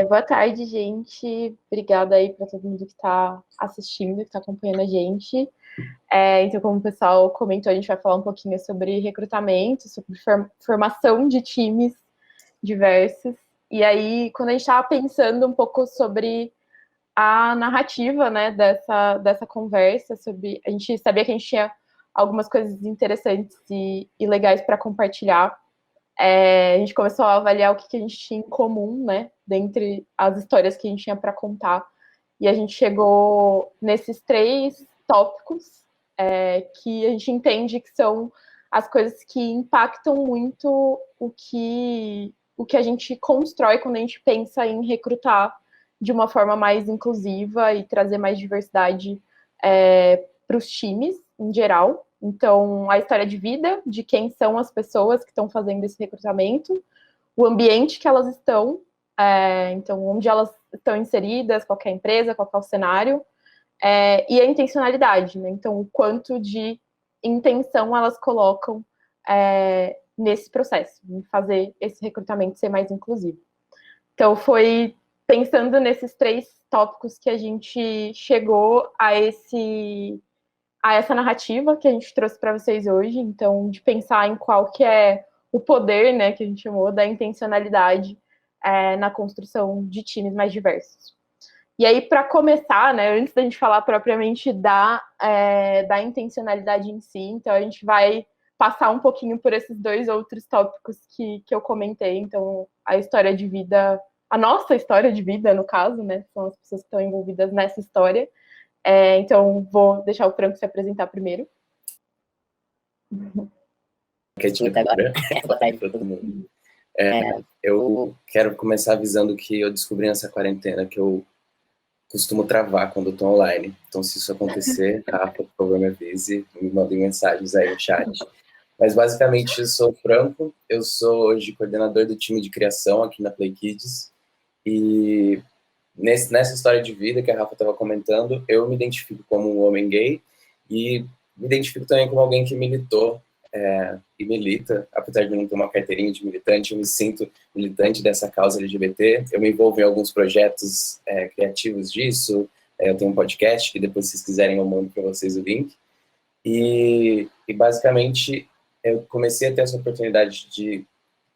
Boa tarde, gente. Obrigada aí para todo mundo que está assistindo, que está acompanhando a gente. Então, como o pessoal comentou, a gente vai falar um pouquinho sobre recrutamento, sobre formação de times diversos. E aí, quando a gente estava pensando um pouco sobre a narrativa, né, dessa conversa, a gente sabia que a gente tinha algumas coisas interessantes e legais para compartilhar. A gente começou a avaliar o que a gente tinha em comum, né, dentre as histórias que a gente tinha para contar. E a gente chegou nesses 3 tópicos que a gente entende que são as coisas que impactam muito o que a gente constrói quando a gente pensa em recrutar de uma forma mais inclusiva e trazer mais diversidade para os times em geral. Então, a história de vida, de quem são as pessoas que estão fazendo esse recrutamento, o ambiente que elas estão, então, onde elas estão inseridas, qual é a empresa, qual é o cenário, e a intencionalidade, né? Então, o quanto de intenção elas colocam nesse processo, em fazer esse recrutamento ser mais inclusivo. Então, foi pensando nesses 3 tópicos que a gente chegou a essa narrativa que a gente trouxe para vocês hoje. Então, de pensar em qual que é o poder, né, que a gente chamou, da intencionalidade na construção de times mais diversos. E aí, para começar, né, antes da gente falar propriamente da intencionalidade em si, então a gente vai passar um pouquinho por esses 2 outros tópicos que eu comentei. Então, a história de vida, a nossa história de vida, no caso, né, são as pessoas que estão envolvidas nessa história. Então, vou deixar o Franco se apresentar primeiro. Boa tarde para todo mundo. Eu quero começar avisando que eu descobri nessa quarentena que eu costumo travar quando eu tô online. Então, se isso acontecer, Rafa, por favor, me avise, me mandem mensagens aí no chat. Mas, basicamente, eu sou o Franco, eu sou hoje coordenador do time de criação aqui na Play Kids. E nessa história de vida que a Rafa estava comentando, eu me identifico como um homem gay e me identifico também como alguém que militou e milita, apesar de não ter uma carteirinha de militante, eu me sinto militante dessa causa LGBT. Eu me envolvo em alguns projetos criativos disso. Eu tenho um podcast que depois, se vocês quiserem, eu mando para vocês o link. E basicamente, eu comecei a ter essa oportunidade de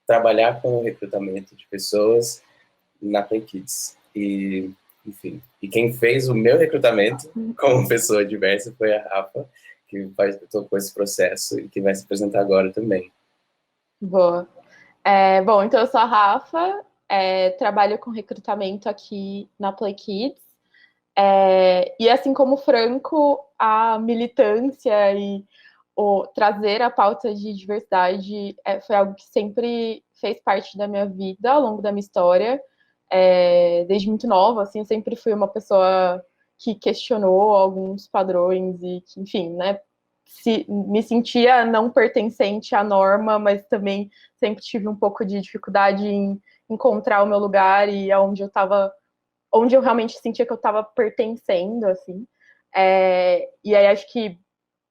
trabalhar com o recrutamento de pessoas na Play Kids. E, enfim, e quem fez o meu recrutamento como pessoa diversa foi a Rafa, que tocou esse processo e que vai se apresentar agora também. Boa. Bom, então eu sou a Rafa, trabalho com recrutamento aqui na Play Kids. E assim como o Franco, a militância e o trazer a pauta de diversidade foi algo que sempre fez parte da minha vida ao longo da minha história. Desde muito nova, assim, eu sempre fui uma pessoa que questionou alguns padrões e que, enfim, né, me sentia não pertencente à norma, mas também sempre tive um pouco de dificuldade em encontrar o meu lugar e aonde eu estava, onde eu realmente sentia que eu estava pertencendo, assim. E aí acho que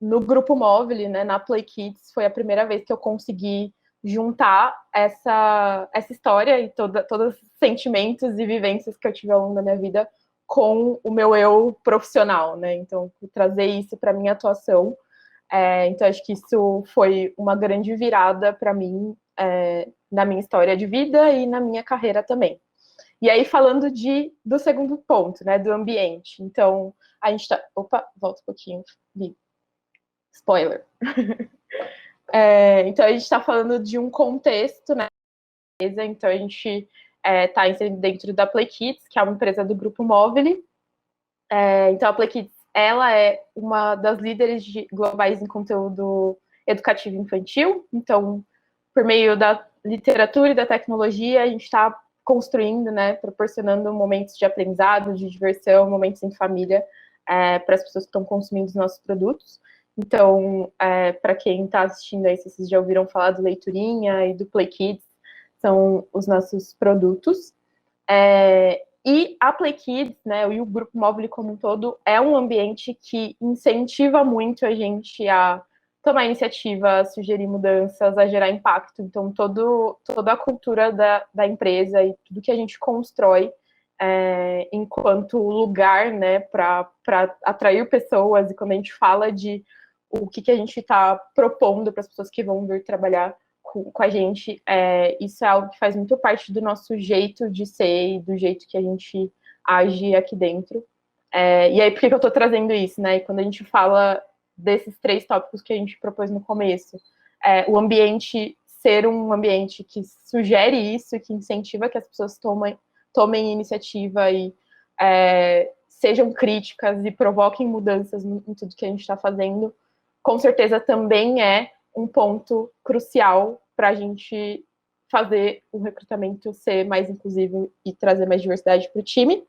no grupo móvel, né, na Play Kids, foi a primeira vez que eu consegui juntar essa história e todos os sentimentos e vivências que eu tive ao longo da minha vida com o meu eu profissional, né? Então, trazer isso para minha atuação. Então, acho que isso foi uma grande virada para mim na minha história de vida e na minha carreira também. E aí, falando do segundo ponto, né, do ambiente. Então, a gente tá... Opa, volta um pouquinho. Spoiler. Então, a gente está falando de um contexto, né? Então, a gente está inserido dentro da Play Kids, que é uma empresa do Grupo Móvel. Então, a Play Kids, ela é uma das líderes globais em conteúdo educativo infantil. Então, por meio da literatura e da tecnologia, a gente está construindo, né, proporcionando momentos de aprendizado, de diversão, momentos em família para as pessoas que estão consumindo os nossos produtos. Então, para quem está assistindo aí, se vocês já ouviram falar do Leiturinha e do Play Kids, são os nossos produtos. E a Play Kids, né, e o Grupo Móvel como um todo, é um ambiente que incentiva muito a gente a tomar iniciativa, a sugerir mudanças, a gerar impacto. Então, toda a cultura da empresa e tudo que a gente constrói enquanto lugar, né, para atrair pessoas, e quando a gente fala de o que a gente está propondo para as pessoas que vão vir trabalhar com a gente, isso é algo que faz muito parte do nosso jeito de ser e do jeito que a gente age aqui dentro. E aí, por que eu estou trazendo isso, né? E quando a gente fala desses 3 tópicos que a gente propôs no começo, o ambiente ser um ambiente que sugere isso, que incentiva que as pessoas tomem iniciativa e sejam críticas e provoquem mudanças em tudo que a gente está fazendo, com certeza também é um ponto crucial para a gente fazer o recrutamento ser mais inclusivo e trazer mais diversidade para o time.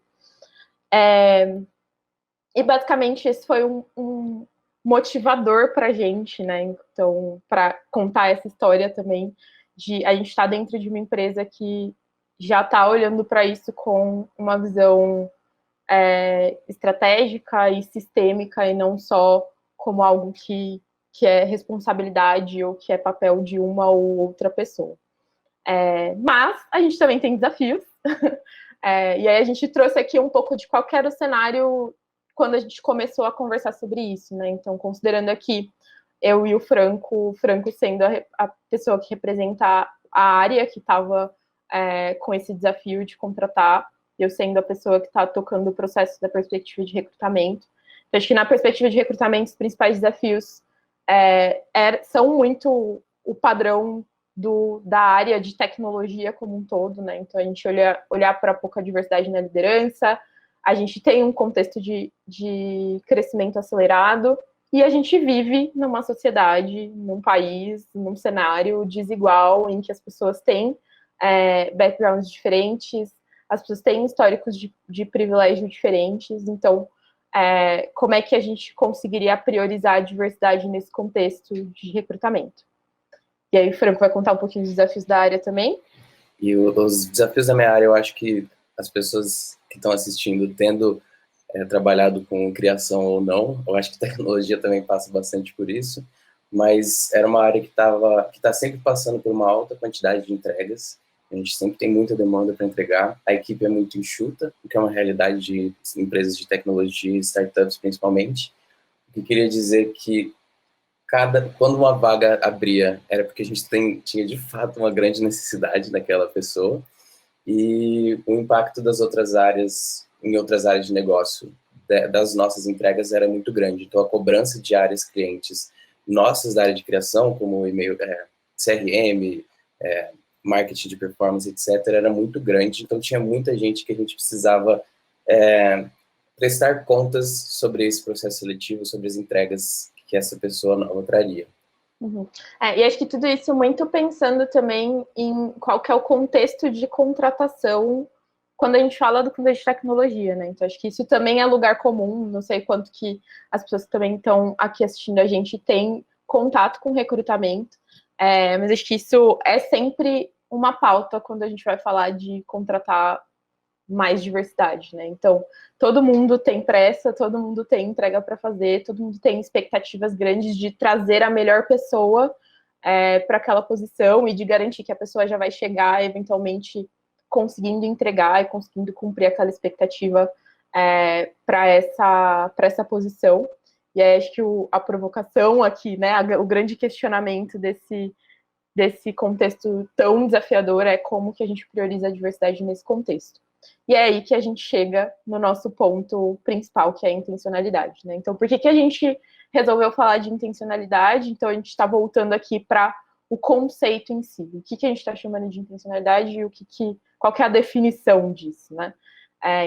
E basicamente esse foi um motivador para a gente, né? Então, para contar essa história também, de a gente estar dentro de uma empresa que já está olhando para isso com uma visão estratégica e sistêmica, e não só como algo que é responsabilidade ou que é papel de uma ou outra pessoa. Mas a gente também tem desafios. E aí a gente trouxe aqui um pouco de qual era o cenário quando a gente começou a conversar sobre isso, né? Então, considerando aqui eu e o Franco sendo a pessoa que representa a área que estava com esse desafio de contratar, eu sendo a pessoa que está tocando o processo da perspectiva de recrutamento. Então, acho que na perspectiva de recrutamento, os principais desafios são muito o padrão da área de tecnologia como um todo, né? Então, a gente olhar para pouca diversidade na liderança, a gente tem um contexto de crescimento acelerado, e a gente vive numa sociedade, num país, num cenário desigual, em que as pessoas têm backgrounds diferentes, as pessoas têm históricos de privilégio diferentes. Então, como é que a gente conseguiria priorizar a diversidade nesse contexto de recrutamento? E aí o Franco vai contar um pouquinho dos desafios da área também. E os desafios da minha área, eu acho que as pessoas que estão assistindo, tendo trabalhado com criação ou não, eu acho que tecnologia também passa bastante por isso, mas era uma área que está sempre passando por uma alta quantidade de entregas. A gente sempre tem muita demanda para entregar. A equipe é muito enxuta, o que é uma realidade de empresas de tecnologia, startups principalmente. O que queria dizer que quando uma vaga abria, era porque a gente tinha de fato uma grande necessidade daquela pessoa, e o impacto das outras áreas, em outras áreas de negócio, das nossas entregas era muito grande. Então, a cobrança de áreas clientes nossas da área de criação, como e-mail, CRM, marketing de performance, etc., era muito grande. Então, tinha muita gente que a gente precisava prestar contas sobre esse processo seletivo, sobre as entregas que essa pessoa nova traria. Uhum. E acho que tudo isso muito pensando também em qual que é o contexto de contratação quando a gente fala do contexto de tecnologia, né? Então, acho que isso também é lugar comum. Não sei quanto que as pessoas que também estão aqui assistindo a gente têm contato com recrutamento, mas acho que isso é sempre uma pauta quando a gente vai falar de contratar mais diversidade, né? Então, todo mundo tem pressa, todo mundo tem entrega para fazer, todo mundo tem expectativas grandes de trazer a melhor pessoa para aquela posição e de garantir que a pessoa já vai chegar eventualmente conseguindo entregar e conseguindo cumprir aquela expectativa para essa posição. E aí acho que a provocação aqui, né, o grande questionamento desse contexto tão desafiador é como que a gente prioriza a diversidade nesse contexto. E é aí que a gente chega no nosso ponto principal, que é a intencionalidade, né? Então, por que a gente resolveu falar de intencionalidade? Então, a gente está voltando aqui para o conceito em si. O que a gente está chamando de intencionalidade e qual que é a definição disso, né?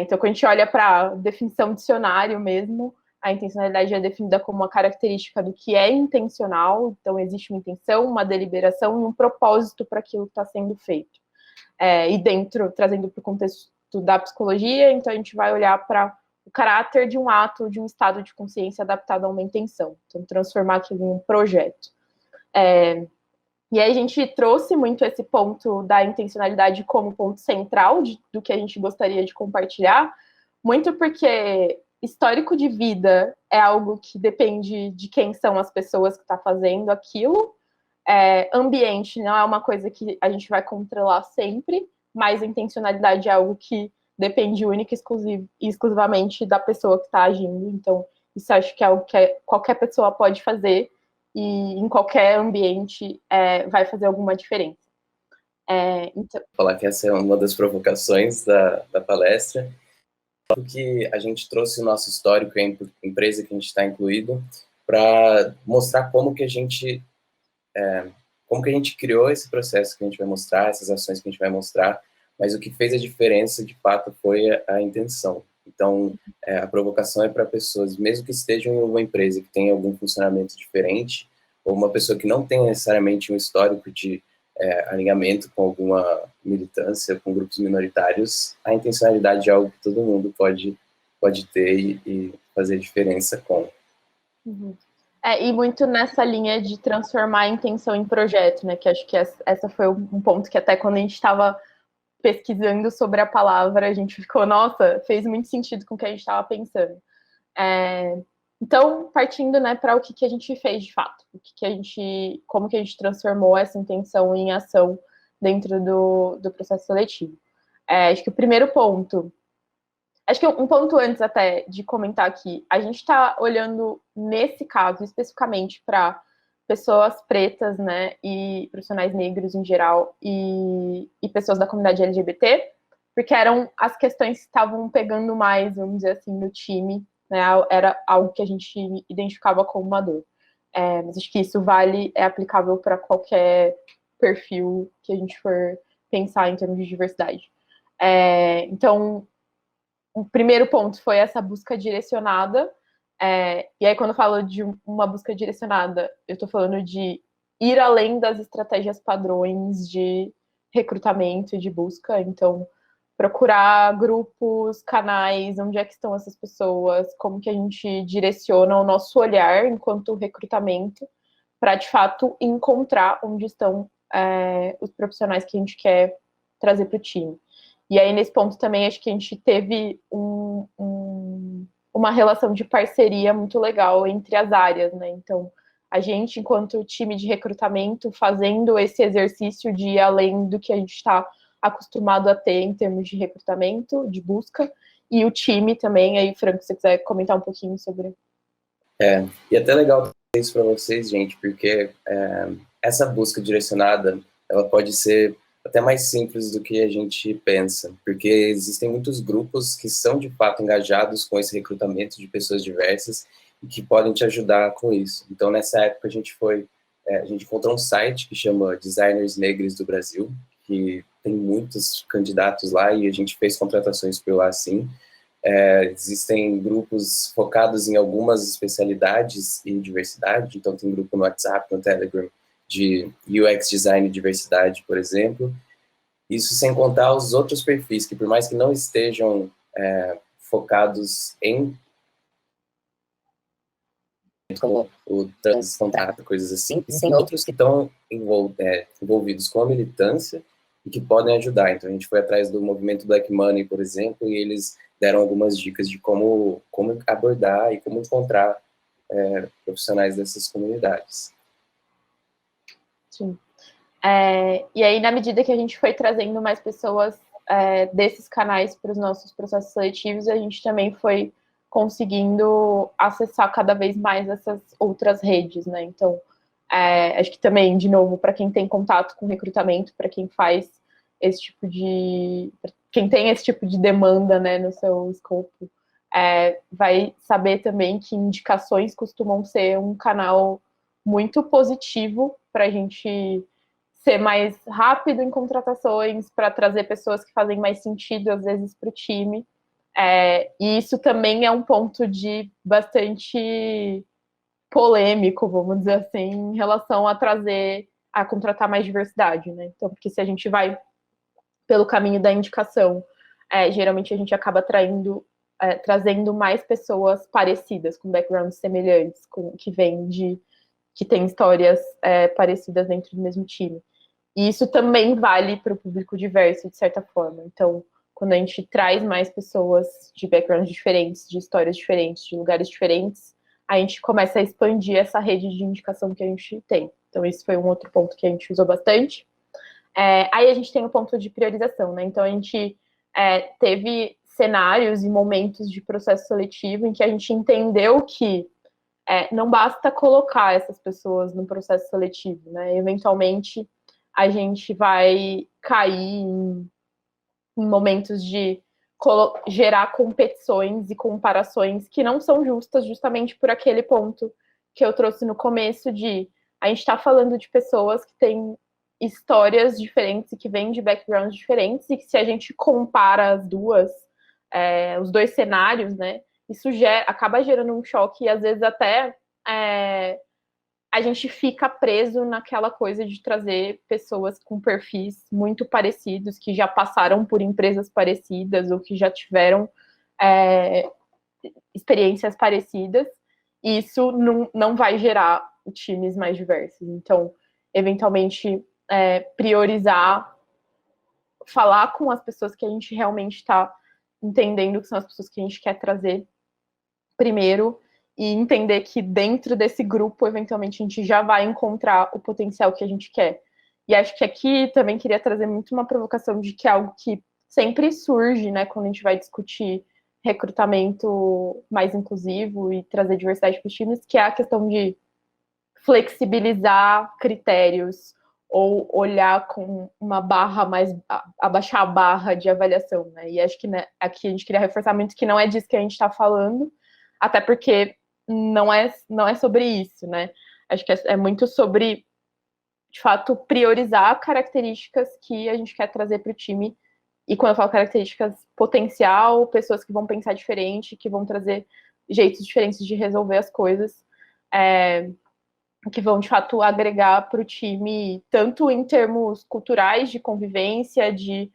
Então, quando a gente olha para a definição dicionário mesmo, a intencionalidade é definida como uma característica do que é intencional. Então, existe uma intenção, uma deliberação e um propósito para aquilo que está sendo feito. E trazendo para o contexto da psicologia, então a gente vai olhar para o caráter de um ato, de um estado de consciência adaptado a uma intenção. Então, transformar aquilo em um projeto. E aí a gente trouxe muito esse ponto da intencionalidade como ponto central do que a gente gostaria de compartilhar, muito porque histórico de vida é algo que depende de quem são as pessoas que estão fazendo aquilo. Ambiente não é uma coisa que a gente vai controlar sempre, mas a intencionalidade é algo que depende única e exclusivamente da pessoa que está agindo. Então, isso acho que é algo que qualquer pessoa pode fazer e em qualquer ambiente vai fazer alguma diferença. Então... Falar que essa é uma das provocações da palestra, que a gente trouxe o nosso histórico e a empresa que a gente está incluído para mostrar como que a gente criou esse processo que a gente vai mostrar, essas ações que a gente vai mostrar, mas o que fez a diferença, de fato, foi a intenção. Então, a provocação é para pessoas, mesmo que estejam em uma empresa que tenha algum funcionamento diferente, ou uma pessoa que não tenha necessariamente um histórico de alinhamento com alguma militância, com grupos minoritários, a intencionalidade é algo que todo mundo pode ter e fazer diferença com. Uhum. E muito nessa linha de transformar a intenção em projeto, né? Que acho que essa foi um ponto que até quando a gente estava pesquisando sobre a palavra, a gente ficou, nossa, fez muito sentido com o que a gente estava pensando. Então, partindo, né, para o que a gente fez de fato, como que a gente transformou essa intenção em ação dentro do processo seletivo. Acho que o primeiro ponto, acho que um ponto antes até de comentar aqui, a gente está olhando nesse caso especificamente para pessoas pretas, né, e profissionais negros em geral e pessoas da comunidade LGBT, porque eram as questões que estavam pegando mais, vamos dizer assim, no time, né, era algo que a gente identificava como uma dor. Mas acho que isso é aplicável para qualquer perfil que a gente for pensar em termos de diversidade. Então, o primeiro ponto foi essa busca direcionada. E aí, quando eu falo de uma busca direcionada, eu estou falando de ir além das estratégias padrões de recrutamento e de busca. Então, procurar grupos, canais, onde é que estão essas pessoas, como que a gente direciona o nosso olhar enquanto recrutamento para, de fato, encontrar onde estão os profissionais que a gente quer trazer para o time. E aí, nesse ponto também, acho que a gente teve uma relação de parceria muito legal entre as áreas, né? Então, a gente, enquanto time de recrutamento, fazendo esse exercício de ir além do que a gente está acostumado a ter em termos de recrutamento, de busca, e o time também. Aí, Franco, se você quiser comentar um pouquinho sobre... E até legal isso para vocês, gente, porque essa busca direcionada, ela pode ser até mais simples do que a gente pensa, porque existem muitos grupos que são, de fato, engajados com esse recrutamento de pessoas diversas e que podem te ajudar com isso. Então, nessa época, a gente encontrou um site que chama Designers Negros do Brasil, que tem muitos candidatos lá e a gente fez contratações por lá, sim. Existem grupos focados em algumas especialidades e diversidade, então tem grupo no WhatsApp, no Telegram, de UX Design e Diversidade, por exemplo. Isso sem contar os outros perfis, que por mais que não estejam focados em como o transcontrato, coisas assim, existem outros que estão envolvidos com a militância e que podem ajudar. Então, a gente foi atrás do movimento Black Money, por exemplo, e eles deram algumas dicas de como abordar e como encontrar profissionais dessas comunidades. Sim. E aí, na medida que a gente foi trazendo mais pessoas desses canais para os nossos processos seletivos, a gente também foi conseguindo acessar cada vez mais essas outras redes, né? Então, acho que também, de novo, para quem tem contato com recrutamento, para quem faz esse tipo de... quem tem esse tipo de demanda, né, no seu escopo, vai saber também que indicações costumam ser um canal muito positivo para a gente ser mais rápido em contratações, para trazer pessoas que fazem mais sentido, às vezes, para o time. E isso também é um ponto de bastante polêmico, vamos dizer assim, em relação a contratar mais diversidade, né? Então, porque se a gente vai pelo caminho da indicação, geralmente a gente acaba trazendo mais pessoas parecidas, com backgrounds semelhantes, que têm histórias parecidas dentro do mesmo time. E isso também vale para o público diverso, de certa forma. Então, quando a gente traz mais pessoas de backgrounds diferentes, de histórias diferentes, de lugares diferentes, a gente começa a expandir essa rede de indicação que a gente tem. Então, esse foi um outro ponto que a gente usou bastante. Aí a gente tem o ponto de priorização, né? Então, a gente teve cenários e momentos de processo seletivo em que a gente entendeu que não basta colocar essas pessoas no processo seletivo, né? Eventualmente, a gente vai cair em momentos de gerar competições e comparações que não são justas, justamente por aquele ponto que eu trouxe no começo de a gente está falando de pessoas que têm histórias diferentes e que vêm de backgrounds diferentes, e que se a gente compara as duas, os dois cenários, né, isso acaba gerando um choque e às vezes até a gente fica preso naquela coisa de trazer pessoas com perfis muito parecidos, que já passaram por empresas parecidas ou que já tiveram experiências parecidas, e isso não vai gerar times mais diversos. Então, eventualmente, priorizar, falar com as pessoas que a gente realmente está entendendo que são as pessoas que a gente quer trazer primeiro, e entender que dentro desse grupo, eventualmente, a gente já vai encontrar o potencial que a gente quer. E acho que aqui também queria trazer muito uma provocação de que é algo que sempre surge, né, quando a gente vai discutir recrutamento mais inclusivo e trazer diversidade para os times, que é a questão de flexibilizar critérios ou olhar com uma barra mais, abaixar a barra de avaliação, né? E acho que, né, aqui a gente queria reforçar muito que não é disso que a gente está falando, até porque não é sobre isso, né? Acho que é muito sobre, de fato, priorizar características que a gente quer trazer para o time. E quando eu falo características, potencial, pessoas que vão pensar diferente, que vão trazer jeitos diferentes de resolver as coisas, que vão, de fato, agregar para o time, tanto em termos culturais, de convivência, de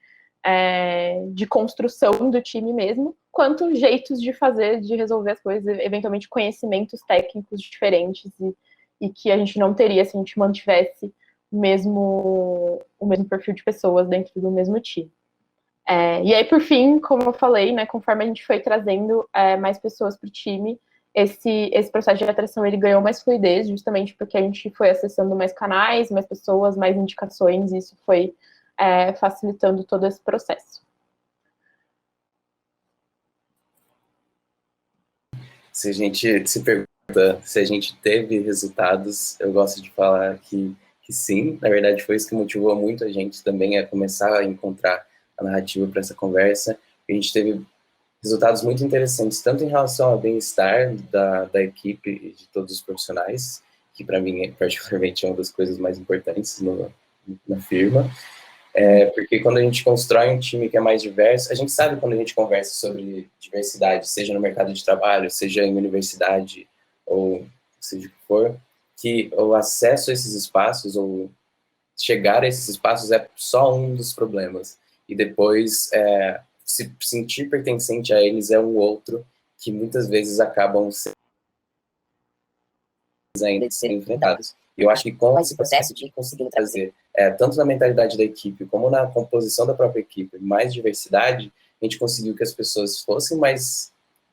construção do time mesmo, quanto jeitos de fazer, de resolver as coisas, eventualmente conhecimentos técnicos diferentes e que a gente não teria se a gente mantivesse o mesmo perfil de pessoas dentro do mesmo time. E aí, por fim, como eu falei, né, conforme a gente foi trazendo mais pessoas para o time, esse processo de atração ele ganhou mais fluidez, justamente porque a gente foi acessando mais canais, mais pessoas, mais indicações, e isso foi facilitando todo esse processo. Se a gente se pergunta se a gente teve resultados, eu gosto de falar que sim. Na verdade, foi isso que motivou muito a gente também a começar a encontrar a narrativa para essa conversa. A gente teve resultados muito interessantes, tanto em relação ao bem-estar da equipe e de todos os profissionais, que para mim, particularmente, é uma das coisas mais importantes na firma, porque quando a gente constrói um time que é mais diverso, a gente sabe quando a gente conversa sobre diversidade, seja no mercado de trabalho, seja em universidade, ou seja o que for, que o acesso a esses espaços, ou chegar a esses espaços é só um dos problemas. E depois, se sentir pertencente a eles é um outro, que muitas vezes acabam ainda de serem enfrentados. E eu acho que com esse processo de conseguir trazer, tanto na mentalidade da equipe, como na composição da própria equipe, mais diversidade, a gente conseguiu que as pessoas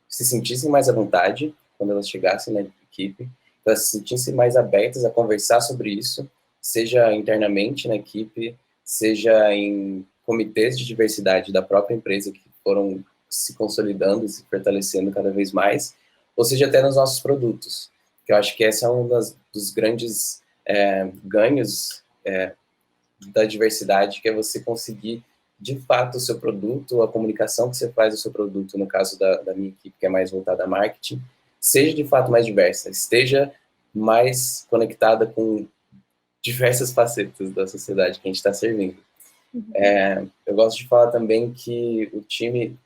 se sentissem mais à vontade quando elas chegassem na equipe, que elas se sentissem mais abertas a conversar sobre isso, seja internamente na equipe, seja em comitês de diversidade da própria empresa que foram se consolidando e se fortalecendo cada vez mais, ou seja, até nos nossos produtos, que eu acho que esse é um dos grandes ganhos da diversidade, que é você conseguir, de fato, o seu produto, a comunicação que você faz do seu produto, no caso da minha equipe, que é mais voltada a marketing, seja de fato mais diversa, esteja mais conectada com diversas facetas da sociedade que a gente está servindo. Eu gosto de falar também que o time,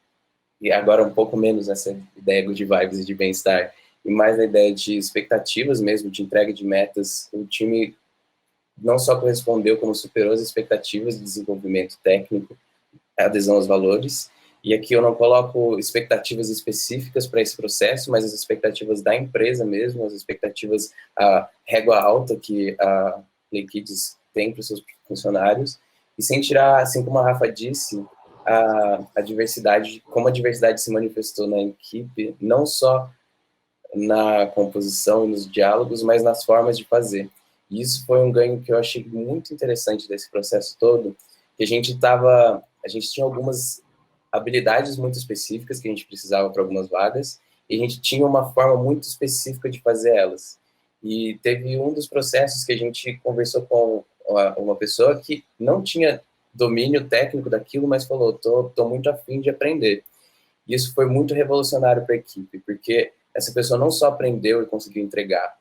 e agora um pouco menos essa ideia de vibes e de bem-estar, e mais na ideia de expectativas mesmo, de entrega de metas, o time não só correspondeu, como superou as expectativas de desenvolvimento técnico, adesão aos valores, e aqui eu não coloco expectativas específicas para esse processo, mas as expectativas da empresa mesmo, as expectativas, a régua alta que a Play Kids tem para os seus funcionários, e sem tirar, assim como a Rafa disse, a diversidade, como a diversidade se manifestou na equipe, não só na composição e nos diálogos, mas nas formas de fazer. E isso foi um ganho que eu achei muito interessante desse processo todo, que a gente tinha algumas habilidades muito específicas que a gente precisava para algumas vagas, e a gente tinha uma forma muito específica de fazer elas. E teve um dos processos que a gente conversou com uma pessoa que não tinha domínio técnico daquilo, mas falou, tô muito afim de aprender. E isso foi muito revolucionário para a equipe, porque essa pessoa não só aprendeu e conseguiu entregar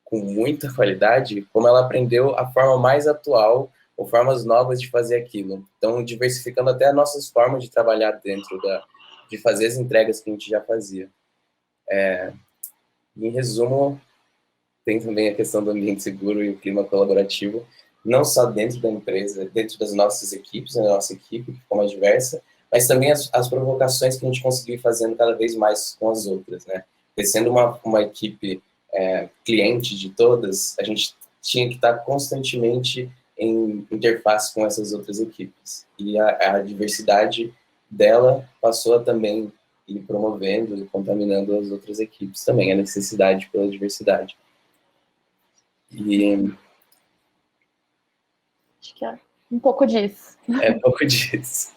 com muita qualidade, como ela aprendeu a forma mais atual ou formas novas de fazer aquilo. Então, diversificando até as nossas formas de trabalhar dentro de fazer as entregas que a gente já fazia. Em resumo, tem também a questão do ambiente seguro e o clima colaborativo, não só dentro da empresa, dentro das nossas equipes, da nossa equipe, que ficou mais diversa, mas também as provocações que a gente conseguiu ir fazendo cada vez mais com as outras, né? Porque sendo uma equipe cliente de todas, a gente tinha que estar constantemente em interface com essas outras equipes. E a diversidade dela passou a também ir promovendo e contaminando as outras equipes também, a necessidade pela diversidade. E acho que é um pouco disso. é um pouco disso.